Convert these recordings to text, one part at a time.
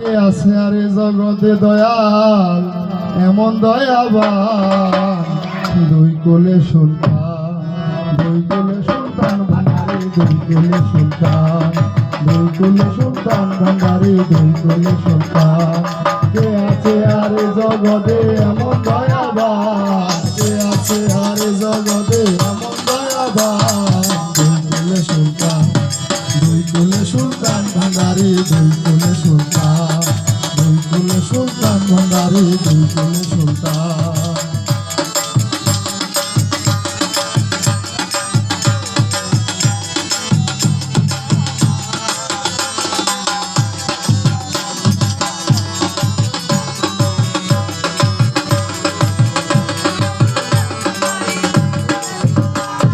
কে আছে আর এ জগতে দয়াল এমন দয়াবান দুই কোলে সুলতান ভান্ডারি দুই কোলে সুলতান ভান্ডারি দুই কোলে সুলতান কে আছে আর এ জগতে এমন দয়াবান কে আছে আর এ জগতে এমন দয়াবান দুই কোলে সুলতান ভান্ডারি দুই কোলে সুলতান ভান্ডারি দুই কোলে সুলতান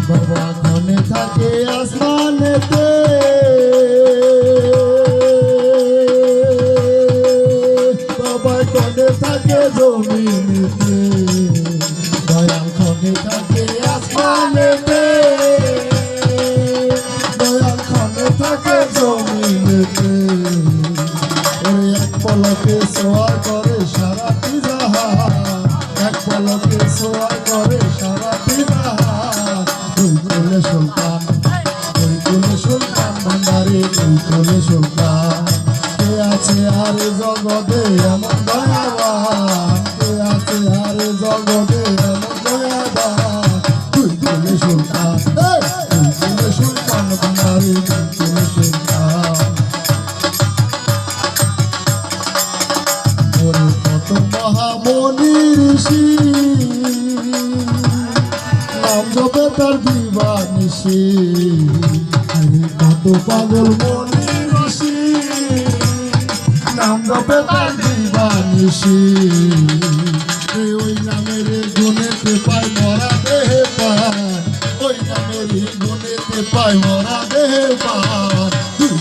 বাবা কোনে থাকে আসমানেতে কোনে থাকে জমিনেতে দয়াল কোনে থাকে আসমানেতে দয়াল কোনে থাকে জমিনেতে ওরে এক পলকে সোয়ার করে সারাটি জাহান এক পলকে সোয়ার করে সারাটি জাহান দুই কোলে সুলতান ভান্ডারি দুই কোলে সুলতান কে আছে আর জগতে এমন দয়াবান কে আছে আর জগতে এমন দয়াবান দুই কোলে সুলতান ভান্ডারি দুই কোলে সুলতান ওরে কত মহামনি ঋষি নাম জপে তার দিবানিশি কত পাগল মনি ঋষি নাম জপে তার দিবানিশি ওই নামের গুণেতে পায় মরা দেহে পায় ওই নামের গুণেতে পায় মরা দেহে পায় দুই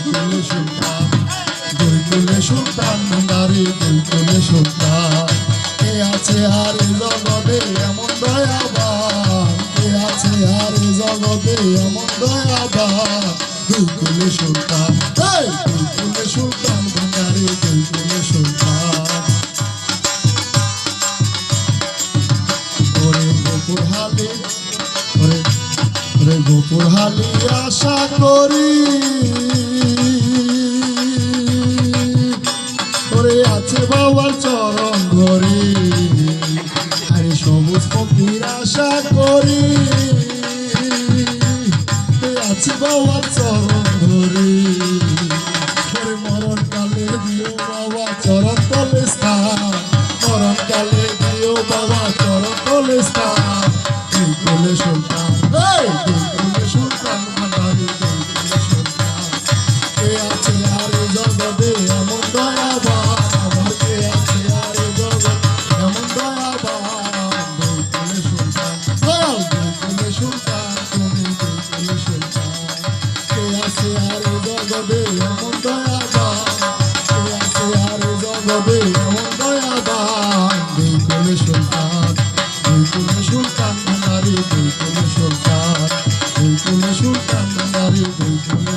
কোলে সুলতান ভান্ডারি দুই কোলে সুলতান কে আছে আর জগতে এমন দয়াবান কে আছে আর জগতে এমন দয়াবান দুই কোলে সুলতান ভান্ডারি দুই কোলে সুলতান ওরে গোপুর হালি আশা করি ওরে আছে বাবার চরণ ধরি আরে সবুজ ফকির আশা করি আছে বাবার চরণ ধরি ওরে মরণ কালে দিও বাবা চরণ তলে স্থান মরণ কালে দিও বাবা চরণ তলে স্থান দুই কোলে সুলতান ভান্ডারি দুই কোলে সুলতান কে আছে আর জগতে এমন দয়াবান আমার কে আছে আর জগতে এমন দয়াবান দুই কোলে সুলতান দুই কোলে সুলতান তুমি দুই কোলে সুলতান কে আছে আর জগতে এমন দয়াবান কে আছে আর জগতে এমন দয়াবান দুই কোলে সুলতান ভান্ডারি দুই কোলে সুলতান ভান্ডারি দুই কোলে